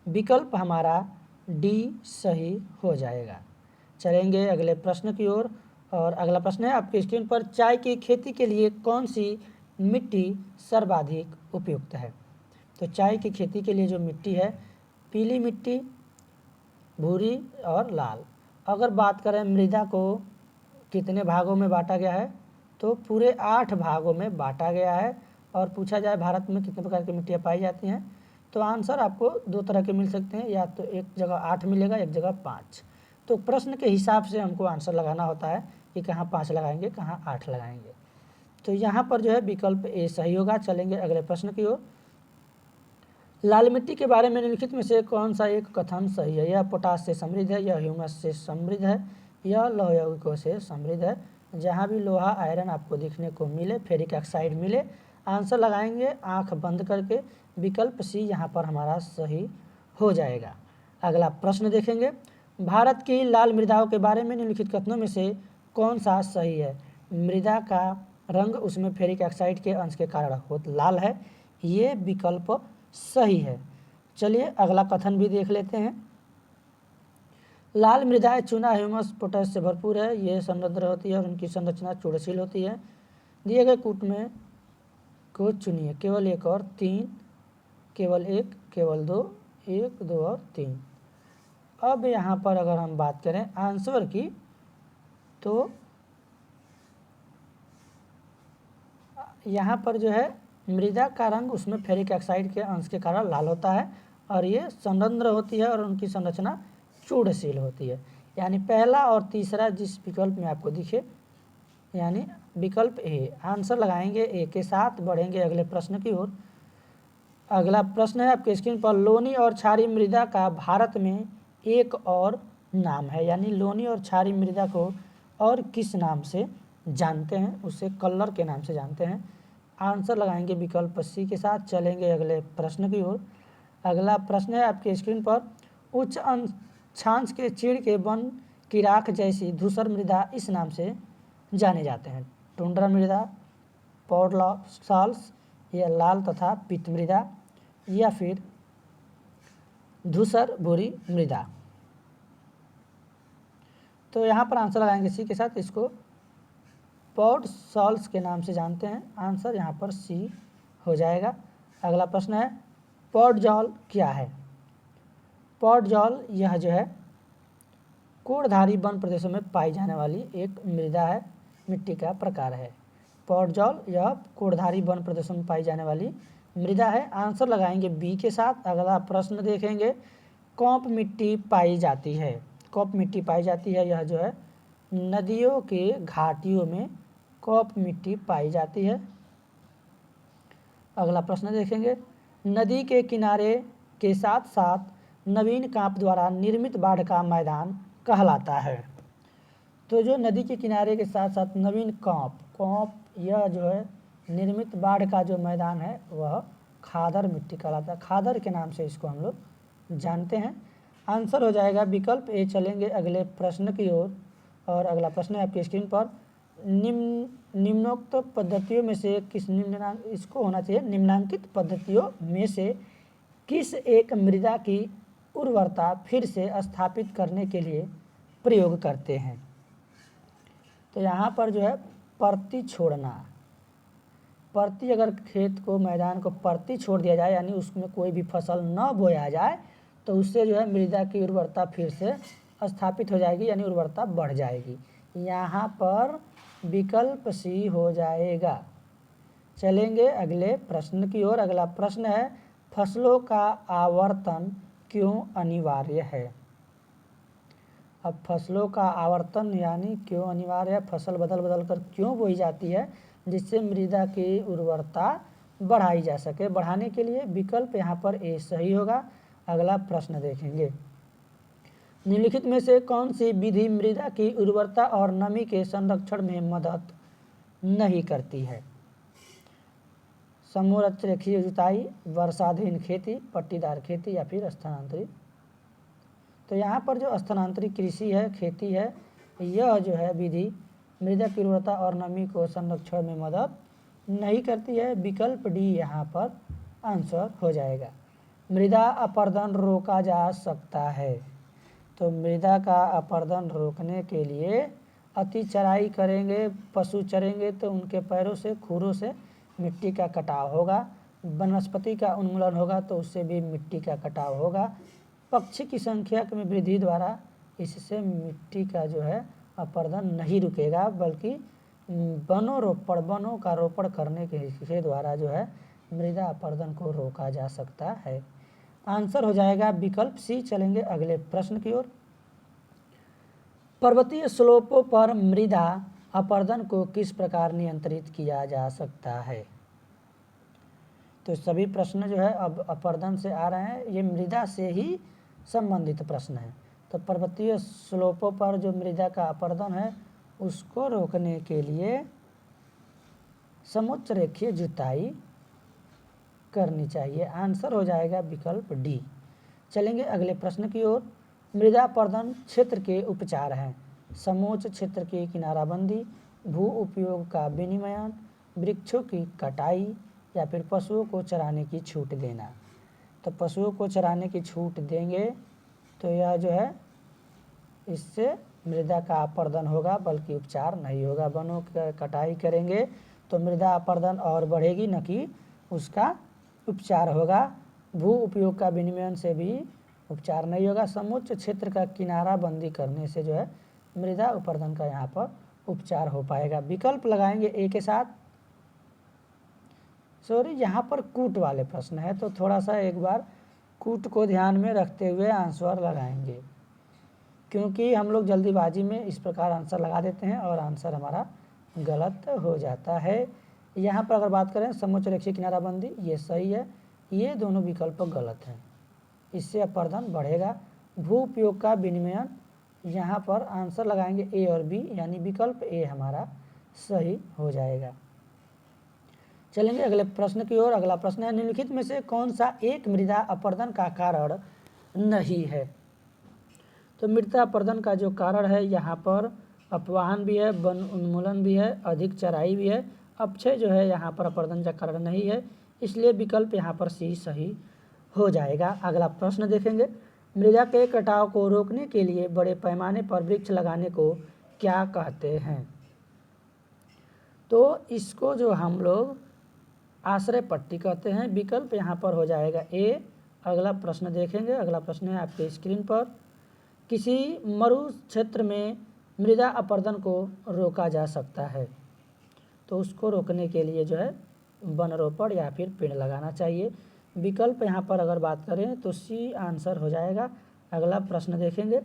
विकल्प हमारा डी सही हो जाएगा। चलेंगे अगले प्रश्न की ओर। और अगला प्रश्न है आपकी स्क्रीन पर, चाय की खेती के लिए कौन सी मिट्टी सर्वाधिक उपयुक्त है। तो चाय की खेती के लिए जो मिट्टी है, पीली मिट्टी, भूरी और लाल। अगर बात करें मृदा को कितने भागों में बांटा गया है, तो पूरे 8 भागों में बांटा गया है। और पूछा जाए भारत में कितने प्रकार की मिट्टियाँ पाई जाती हैं, तो आंसर आपको 2 तरह के मिल सकते हैं, या तो एक जगह 8 मिलेगा, एक जगह 5। तो प्रश्न के हिसाब से हमको आंसर लगाना होता है कि कहाँ 5 लगाएंगे, कहाँ 8 लगाएंगे। तो यहाँ पर जो है विकल्प ए सही होगा। चलेंगे अगले प्रश्न की ओर। लाल मिट्टी के बारे में निम्नलिखित में से कौन सा एक कथन सही है। यह पोटास से समृद्ध है, यह ह्यूमस से समृद्ध है, यह लौह यौगिकों से समृद्ध है। जहाँ भी लोहा आयरन आपको देखने को मिले, फेरिक ऑक्साइड मिले, आंसर लगाएंगे आंख बंद करके। विकल्प सी यहाँ पर हमारा सही हो जाएगा। अगला प्रश्न देखेंगे, भारत की लाल मृदाओं के बारे में निम्नलिखित कथनों में से कौन सा सही है। मृदा का रंग उसमें फेरिक ऑक्साइड के अंश के कारण लाल है, ये विकल्प सही है। चलिए अगला कथन भी देख लेते हैं। लाल मृदाएं चूना, ह्यूमस, पोटास से भरपूर है, ये समृद्ध होती है और उनकी संरचना चूड़शील होती है। दिए गए कूट में को चुनिए, केवल 1 और 3, केवल 1, केवल 2, 1, 2 और 3। अब यहाँ पर अगर हम बात करें आंसर की, तो यहाँ पर जो है मृदा का रंग उसमें फेरिक ऑक्साइड के अंश के कारण लाल होता है, और ये संरंध्र होती है और उनकी संरचना चूड़शील होती है। यानी पहला और तीसरा जिस विकल्प में आपको दिखे, यानी विकल्प ए। आंसर लगाएंगे ए के साथ। बढ़ेंगे अगले प्रश्न की ओर। अगला प्रश्न है आपके स्क्रीन पर, लोनी और क्षारीय मृदा का भारत में एक और नाम है। यानी लोनी और क्षारीय मृदा को और किस नाम से जानते हैं, उसे कलर के नाम से जानते हैं। आंसर लगाएंगे विकल्प सी के साथ। चलेंगे अगले प्रश्न की ओर। अगला प्रश्न है आपके स्क्रीन पर, उच्च अक्षांश के चीड़ के वन की राख जैसी धूसर मृदा इस नाम से जाने जाते हैं। टुंड्रा मृदा, पॉडसाल्स, या लाल तथा पीत मृदा, या फिर धूसर भूरी मृदा। तो यहाँ पर आंसर लगाएंगे सी के साथ। इसको पॉडसाल्स के नाम से जानते हैं। आंसर यहाँ पर सी हो जाएगा। अगला प्रश्न है, पॉडजॉल क्या है। पॉडजॉल यह जो है कोड़धारी वन प्रदेशों में पाई जाने वाली एक मृदा है, मिट्टी का प्रकार है। पॉडजॉल यह कोड़धारी वन प्रदेशों में पाई जाने वाली मृदा है। आंसर लगाएंगे बी के साथ। अगला प्रश्न देखेंगे, कौप मिट्टी पाई जाती है। कौप मिट्टी पाई जाती है, यह जो है नदियों के घाटियों में कौप मिट्टी पाई जाती है। अगला प्रश्न देखेंगे, नदी के किनारे के साथ साथ नवीन कांप द्वारा निर्मित बाढ़ का मैदान कहलाता है। तो जो नदी के किनारे के साथ साथ नवीन कांप यह जो है निर्मित बाढ़ का जो मैदान है, वह खादर मिट्टी कहलाता है। खादर के नाम से इसको हम लोग जानते हैं। आंसर हो जाएगा विकल्प ए। चलेंगे अगले प्रश्न की ओर। और अगला प्रश्न है आपकी स्क्रीन पर, निम्नोक्त पद्धतियों में से किस इसको होना चाहिए, निम्नांकित पद्धतियों में से किस एक मृदा की उर्वरता फिर से स्थापित करने के लिए प्रयोग करते हैं। तो यहाँ पर जो है परती छोड़ना, परती, अगर खेत को मैदान को परती छोड़ दिया जाए, यानी उसमें कोई भी फसल न बोया जाए, तो उससे जो है मृदा की उर्वरता फिर से स्थापित हो जाएगी, यानी उर्वरता बढ़ जाएगी। यहाँ पर विकल्प सी हो जाएगा। चलेंगे अगले प्रश्न की ओर। अगला प्रश्न है, फसलों का आवर्तन क्यों अनिवार्य है। अब फसलों का आवर्तन यानी क्यों अनिवार्य है, फसल बदल बदल कर क्यों बोई जाती है, जिससे मृदा की उर्वरता बढ़ाई जा सके। बढ़ाने के लिए विकल्प यहाँ पर ए सही होगा। अगला प्रश्न देखेंगे, निम्नलिखित में से कौन सी विधि मृदा की उर्वरता और नमी के संरक्षण में मदद नहीं करती है। समोच्च रेखीय जुताई, वर्षाधीन खेती, पट्टीदार खेती या फिर स्थानांतरित। तो यहाँ पर जो स्थानांतरित कृषि है, खेती है, यह जो है विधि मृदा की उर्वरता और नमी को संरक्षण में मदद नहीं करती है। विकल्प डी यहाँ पर आंसर हो जाएगा। मृदा अपरदन रोका जा सकता है। तो मृदा का अपरदन रोकने के लिए अति चराई करेंगे, पशु चरेंगे तो उनके पैरों से, खुरों से मिट्टी का कटाव होगा। वनस्पति का उन्मूलन होगा तो उससे भी मिट्टी का कटाव होगा। पक्षी की संख्या में वृद्धि द्वारा इससे मिट्टी का जो है अपरदन नहीं रुकेगा, बल्कि वनों का रोपण करने के द्वारा जो है मृदा अपरदन को रोका जा सकता है। आंसर हो जाएगा विकल्प सी। चलेंगे अगले प्रश्न की ओर। पर्वतीय स्लोपों पर मृदा अपरदन को किस प्रकार नियंत्रित किया जा सकता है? तो सभी प्रश्न जो है अब अपरदन से आ रहे हैं, ये मृदा से ही संबंधित प्रश्न है। तो पर्वतीय स्लोपों पर जो मृदा का अपरदन है उसको रोकने के लिए समोच्च रेखीय जुताई करनी चाहिए। आंसर हो जाएगा विकल्प डी। चलेंगे अगले प्रश्न की ओर। मृदा अपरदन क्षेत्र के उपचार हैं। समोच्च क्षेत्र की किनाराबंदी, भू उपयोग का विनियमन, वृक्षों की कटाई या फिर पशुओं को चराने की छूट देना। तो पशुओं को चराने की छूट देंगे तो यह जो है इससे मृदा का अपरदन होगा, बल्कि उपचार नहीं होगा। वनों की कटाई करेंगे तो मृदा अपरदन और बढ़ेगी, न कि उसका उपचार होगा। भू उपयोग का विनियमन से भी उपचार नहीं होगा। समोच्च क्षेत्र का किनाराबंदी करने से जो है मृदा अपरदन का यहाँ पर उपचार हो पाएगा। विकल्प लगाएंगे ए के साथ। सॉरी, यहाँ पर कूट वाले प्रश्न है तो थोड़ा सा एक बार कूट को ध्यान में रखते हुए आंसर लगाएंगे, क्योंकि हम लोग जल्दीबाजी में इस प्रकार आंसर लगा देते हैं और आंसर हमारा गलत हो जाता है। यहाँ पर अगर बात करें समोच्च रेखीय किनाराबंदी, ये सही है, ये दोनों विकल्प गलत हैं, इससे अपरदन बढ़ेगा। भू उपयोग का विनियमन, यहाँ पर आंसर लगाएंगे ए और बी, यानी विकल्प ए हमारा सही हो जाएगा। चलेंगे अगले प्रश्न की ओर। अगला प्रश्न है, निम्नलिखित में से कौन सा एक मृदा अपरदन का कारण नहीं है? तो मृदा अपरदन का जो कारण है यहाँ पर अपवाहन भी है, वन उन्मूलन भी है, अधिक चराई भी है। अपक्षय जो है यहाँ पर अपरदन का कारण नहीं है, इसलिए विकल्प यहाँ पर सी सही हो जाएगा। अगला प्रश्न देखेंगे। मृदा के कटाव को रोकने के लिए बड़े पैमाने पर वृक्ष लगाने को क्या कहते हैं? तो इसको जो हम लोग आश्रय पट्टी कहते हैं। विकल्प यहाँ पर हो जाएगा ए। अगला प्रश्न देखेंगे। अगला प्रश्न है आपके स्क्रीन पर। किसी मरु क्षेत्र में मृदा अपरदन को रोका जा सकता है, तो उसको रोकने के लिए जो है वनरोपण या फिर पेड़ लगाना चाहिए। विकल्प यहाँ पर अगर बात करें तो सी आंसर हो जाएगा। अगला प्रश्न देखेंगे।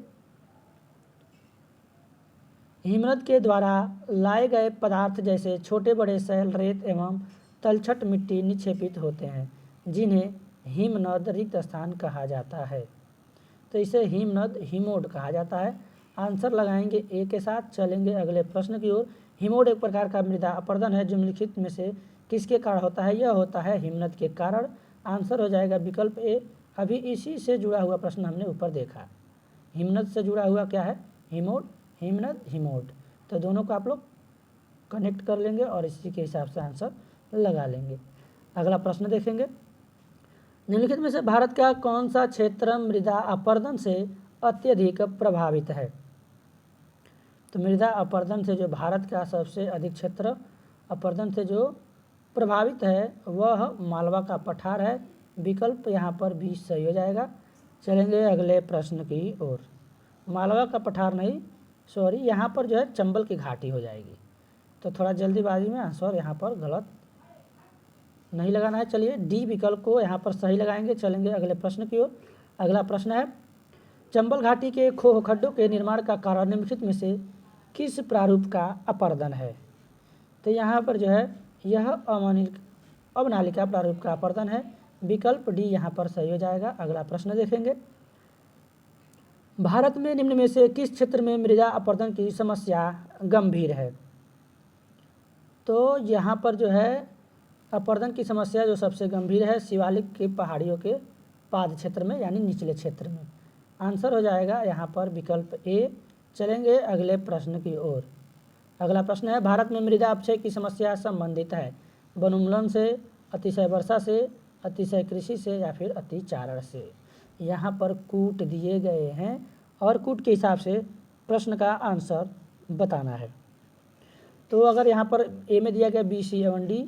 हिमनद के द्वारा लाए गए पदार्थ जैसे छोटे बड़े शैल, रेत एवं तलछट मिट्टी निक्षेपित होते हैं, जिन्हें हिमनद रिक्त स्थान कहा जाता है। तो इसे हिमनद हिमोड कहा जाता है। आंसर लगाएंगे ए के साथ। चलेंगे अगले प्रश्न की ओर। हिमोड एक प्रकार का मृदा अपरदन है जो निम्नलिखित में से किसके कारण होता है? यह होता है हिमनद के कारण। आंसर हो जाएगा विकल्प ए। अभी इसी से जुड़ा हुआ प्रश्न हमने ऊपर देखा, हिमनद से जुड़ा हुआ क्या है? हिमोड, हिमनद, हिमोड। तो दोनों को आप लोग कनेक्ट कर लेंगे और इसी के हिसाब से आंसर लगा लेंगे। अगला प्रश्न देखेंगे। निम्नलिखित में से भारत का कौन सा क्षेत्र मृदा अपरदन से अत्यधिक प्रभावित है? तो मृदा अपरदन से जो भारत का सबसे अधिक क्षेत्र अपरदन से जो प्रभावित है वह मालवा का पठार है। विकल्प यहाँ पर भी सही हो जाएगा। चलेंगे अगले प्रश्न की ओर। मालवा का पठार नहीं, सॉरी, यहाँ पर जो है चंबल की घाटी हो जाएगी। तो थोड़ा जल्दीबाजी में आंसर यहाँ पर गलत नहीं लगाना है। चलिए डी विकल्प को यहाँ पर सही लगाएंगे। चलेंगे अगले प्रश्न की ओर। अगला प्रश्न है, चंबल घाटी के खोह खड्डों के निर्माण का कारण निम्नलिखित में से किस प्रारूप का अपरदन है? तो यहाँ पर जो है यह अवनालिका प्रारूप का अपरदन है। विकल्प डी यहाँ पर सही हो जाएगा। अगला प्रश्न देखेंगे। भारत में निम्न में से किस क्षेत्र में मृदा अपरदन की समस्या गंभीर है? तो यहाँ पर जो है अपर्दन की समस्या जो सबसे गंभीर है शिवालिक की पहाड़ियों के पाद क्षेत्र में यानी निचले क्षेत्र में। आंसर हो जाएगा यहाँ पर विकल्प ए। चलेंगे अगले प्रश्न की ओर। अगला प्रश्न है, भारत में मृदा अपक्षय की समस्या संबंधित है वनोन्मूलन से, अतिशय वर्षा से, अतिशय कृषि से या फिर अतिचारण से। यहाँ पर कूट दिए गए हैं और कूट के हिसाब से प्रश्न का आंसर बताना है। तो अगर यहाँ पर ए में दिया गया बी सी एवं डी,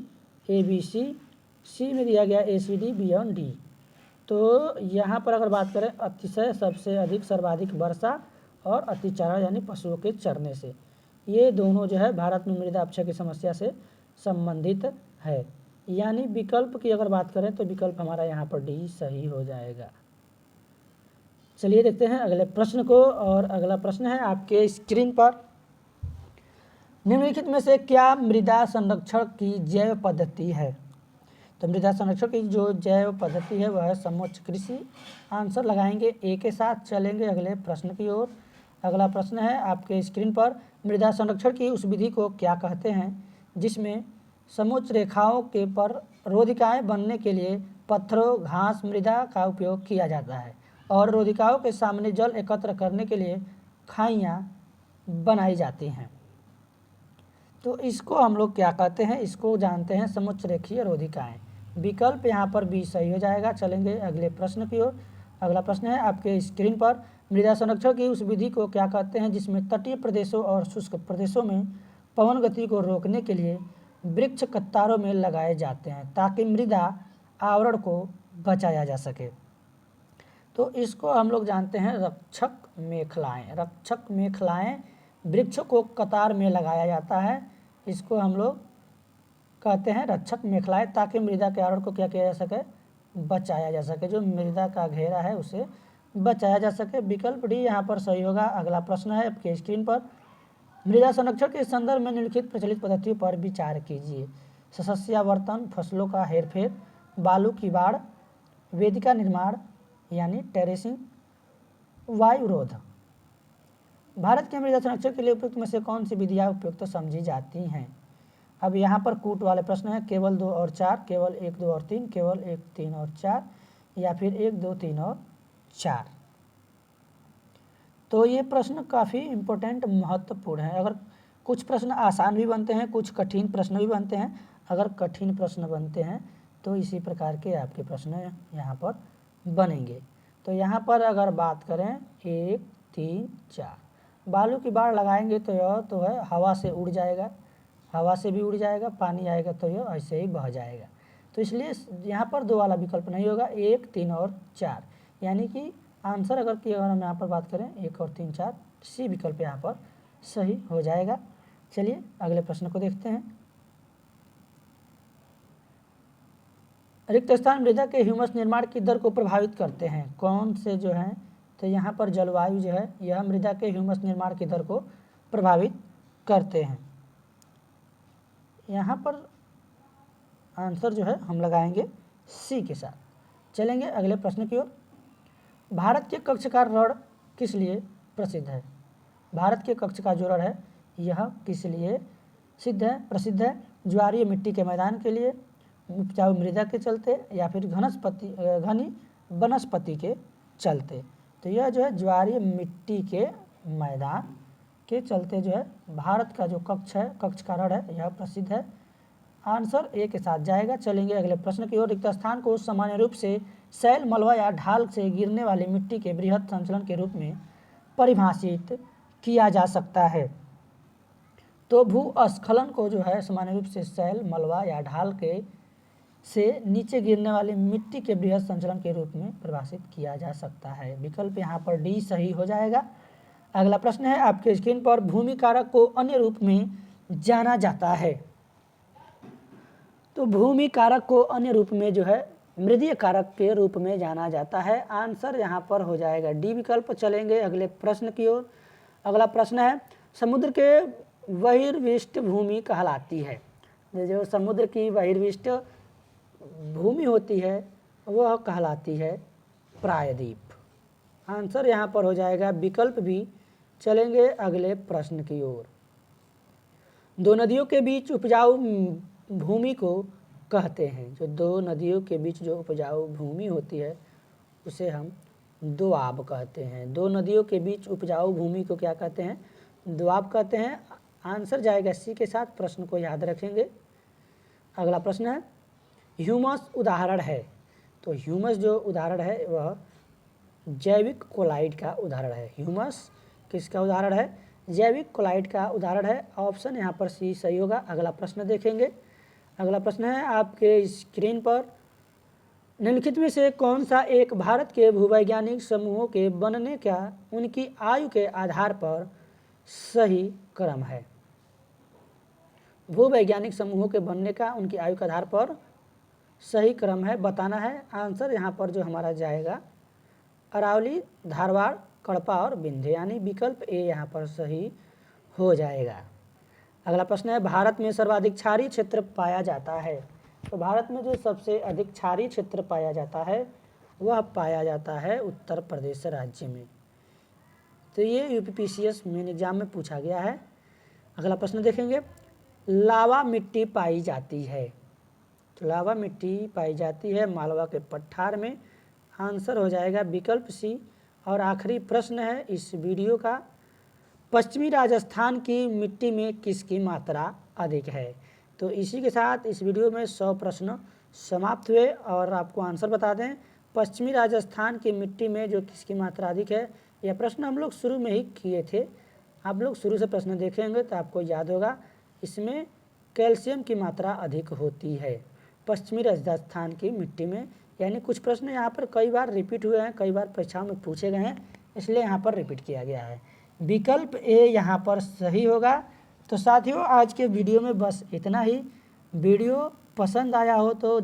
ए बी सी में दिया गया ए सी डी बी एवं डी। तो यहाँ पर अगर बात करें अतिशय सबसे अधिक सर्वाधिक वर्षा और अतिचारण यानी पशुओं के चरने से, ये दोनों जो है भारत में मृदा अपक्षय की समस्या से संबंधित है। यानी विकल्प की अगर बात करें तो विकल्प हमारा यहाँ पर डी सही हो जाएगा। चलिए देखते हैं अगले प्रश्न को। और अगला प्रश्न है आपके स्क्रीन पर, निम्नलिखित में से क्या मृदा संरक्षण की जैव पद्धति है। तो मृदा संरक्षण की जो जैव पद्धति है वह है समोच्च कृषि। आंसर लगाएंगे ए के साथ। चलेंगे अगले प्रश्न की ओर। अगला प्रश्न है आपके स्क्रीन पर, मृदा संरक्षण की उस विधि को क्या कहते हैं जिसमें समोच्च रेखाओं के पर रोधिकाएँ बनने के लिए पत्थरों घास मृदा का उपयोग किया जाता है और रोधिकाओं के सामने जल एकत्र करने के लिए खाइयाँ बनाई जाती हैं। तो इसको हम लोग क्या कहते हैं, इसको जानते हैं समोच्च रेखीय रोधिकाएँ। विकल्प यहाँ पर बी सही हो जाएगा। चलेंगे अगले प्रश्न की ओर। अगला प्रश्न है आपके स्क्रीन पर, मृदा संरक्षण की उस विधि को क्या कहते हैं जिसमें तटीय प्रदेशों और शुष्क प्रदेशों में पवन गति को रोकने के लिए वृक्ष कतारों में लगाए जाते हैं ताकि मृदा आवरण को बचाया जा सके। तो इसको हम लोग जानते हैं रक्षक मेखलाएँ। रक्षक मेखलाएँ वृक्षों को कतार में लगाया जाता है, इसको हम लोग कहते हैं रक्षक मेखलाएँ, ताकि मृदा के आवरण को क्या किया जा सके, बचाया जा सके, जो मृदा का घेरा है उसे बचाया जा सके। विकल्प डी यहाँ पर सही होगा। अगला प्रश्न है आपके स्क्रीन पर, मृदा संरक्षण के संदर्भ में निम्नलिखित प्रचलित पद्धतियों पर विचार कीजिए। सस्यावर्तन, फसलों का हेरफेर, बालू की बाढ़, वेदिका निर्माण यानी टेरेसिंग, वायुरोध। भारत के मृदा संरक्षण के लिए उपयुक्त में से कौन सी विधियाँ उपयुक्त समझी जाती हैं। अब यहाँ पर कूट वाले प्रश्न हैं, केवल 2 और 4, केवल 1, 2 और 3, केवल 1, 3 और 4 या फिर 1, 2, 3 और 4। तो ये प्रश्न काफ़ी इम्पोर्टेंट महत्वपूर्ण है। अगर कुछ प्रश्न आसान भी बनते हैं, कुछ कठिन प्रश्न भी बनते हैं। अगर कठिन प्रश्न बनते हैं तो इसी प्रकार के आपके प्रश्न यहाँ पर बनेंगे। तो यहाँ पर अगर बात करें 1, 3, 4, बालू की बाढ़ लगाएंगे तो यह तो है हवा से उड़ जाएगा, हवा से भी उड़ जाएगा, पानी आएगा तो यह ऐसे ही बह जाएगा। तो इसलिए यहाँ पर 2 वाला विकल्प नहीं होगा, 1, 3 और 4। यानी कि आंसर अगर हम यहाँ पर बात करें 1 और 3, 4, सी विकल्प यहाँ पर सही हो जाएगा। चलिए अगले प्रश्न को देखते हैं। रिक्त स्थान मृदा के ह्यूमस निर्माण की दर को प्रभावित करते हैं कौन से जो हैं, तो यहाँ पर जलवायु जो है यह मृदा के ह्यूमस निर्माण की दर को प्रभावित करते हैं। यहाँ पर आंसर जो है हम लगाएंगे सी के साथ। चलेंगे अगले प्रश्न की ओर। भारत के कक्ष का रण किस लिए प्रसिद्ध है। भारत के कक्ष का जो रण है यह किस लिए प्रसिद्ध है। ज्वारीय मिट्टी के मैदान के लिए, उपजाऊ मृदा के चलते या फिर घनी वनस्पति के चलते। तो यह जो है ज्वारीय मिट्टी के मैदान के चलते जो है भारत का जो कक्ष है, कक्ष का रण है, यह प्रसिद्ध है। आंसर ए के साथ जाएगा। चलेंगे अगले प्रश्न की ओर। रिक्त स्थान को सामान्य रूप से शैल, मलबा या ढाल से गिरने वाली मिट्टी के बृहद संचलन के रूप में परिभाषित किया जा सकता है। तो भूस्खलन को जो है सामान्य रूप से शैल, मलबा या ढाल के से नीचे गिरने वाली मिट्टी के बृहद संचलन के रूप में परिभाषित किया जा सकता है। विकल्प यहाँ पर डी सही हो जाएगा। अगला प्रश्न है आपके स्क्रीन पर, भूमि कारक को अन्य रूप में जाना जाता है। तो भूमि कारक को अन्य रूप में जो है मृदीय कारक के रूप में जाना जाता है। आंसर यहाँ पर हो जाएगा डी विकल्प। चलेंगे अगले प्रश्न की ओर। अगला प्रश्न है, समुद्र के बहिर्विष्ट भूमि कहलाती है। जो समुद्र की बहिर्विष्ट भूमि होती है वह कहलाती है प्रायद्वीप। आंसर यहाँ पर हो जाएगा विकल्प भी। चलेंगे अगले प्रश्न की ओर। 2 नदियों के बीच उपजाऊ भूमि को कहते हैं? जो दो नदियों के बीच जो उपजाऊ भूमि होती है उसे हम दोआब कहते हैं। दो नदियों के बीच उपजाऊ भूमि को क्या कहते हैं? दोआब कहते हैं। आंसर जाएगा सी के साथ। प्रश्न को याद रखेंगे। अगला प्रश्न है, ह्यूमस उदाहरण है। तो ह्यूमस जो उदाहरण है वह जैविक कोलाइड का उदाहरण है। ह्यूमस किसका उदाहरण है? जैविक कोलाइड का उदाहरण है। ऑप्शन यहाँ पर सी सही होगा। अगला प्रश्न देखेंगे। अगला प्रश्न है आपके स्क्रीन पर, निम्नलिखित में से कौन सा एक भारत के भूवैज्ञानिक समूहों के बनने का उनकी आयु के आधार पर सही क्रम है? भूवैज्ञानिक समूहों के बनने का उनकी आयु के आधार पर सही क्रम है, बताना है। आंसर यहाँ पर जो हमारा जाएगा अरावली, धारवाड़, कड़पा और विंध्य, यानी विकल्प ए यहाँ पर सही हो जाएगा। अगला प्रश्न है, भारत में सर्वाधिक क्षारीय क्षेत्र पाया जाता है। तो भारत में जो सबसे अधिक क्षारीय क्षेत्र पाया जाता है वह पाया जाता है उत्तर प्रदेश राज्य में। तो ये यूपीपीसीएस मेन एग्जाम में पूछा गया है। अगला प्रश्न देखेंगे, लावा मिट्टी पाई जाती है। तो लावा मिट्टी पाई जाती है मालवा के पठार में। आंसर हो जाएगा विकल्प सी। और आखिरी प्रश्न है इस वीडियो का, पश्चिमी राजस्थान की मिट्टी में किसकी मात्रा अधिक है? तो इसी के साथ इस वीडियो में 100 प्रश्न समाप्त हुए। और आपको आंसर बता दें, पश्चिमी राजस्थान की मिट्टी में जो किसकी मात्रा अधिक है, यह प्रश्न हम लोग शुरू में ही किए थे। आप लोग शुरू से प्रश्न देखेंगे तो आपको याद होगा। इसमें कैल्शियम की मात्रा अधिक होती है पश्चिमी राजस्थान की मिट्टी में। यानी कुछ प्रश्न यहाँ पर कई बार रिपीट हुए हैं, कई बार परीक्षाओं में पूछे गए हैं, इसलिए यहाँ पर रिपीट किया गया है। विकल्प ए यहाँ पर सही होगा। तो साथियों, आज के वीडियो में बस इतना ही। वीडियो पसंद आया हो तो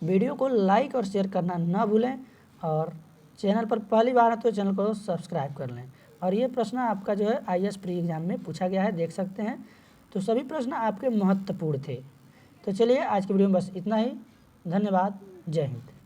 वीडियो को लाइक और शेयर करना ना भूलें, और चैनल पर पहली बार है तो चैनल को सब्सक्राइब कर लें। और ये प्रश्न आपका जो है आईएएस प्री एग्जाम में पूछा गया है, देख सकते हैं। तो सभी प्रश्न आपके महत्वपूर्ण थे। तो चलिए, आज की वीडियो में बस इतना ही। धन्यवाद। जय हिंद।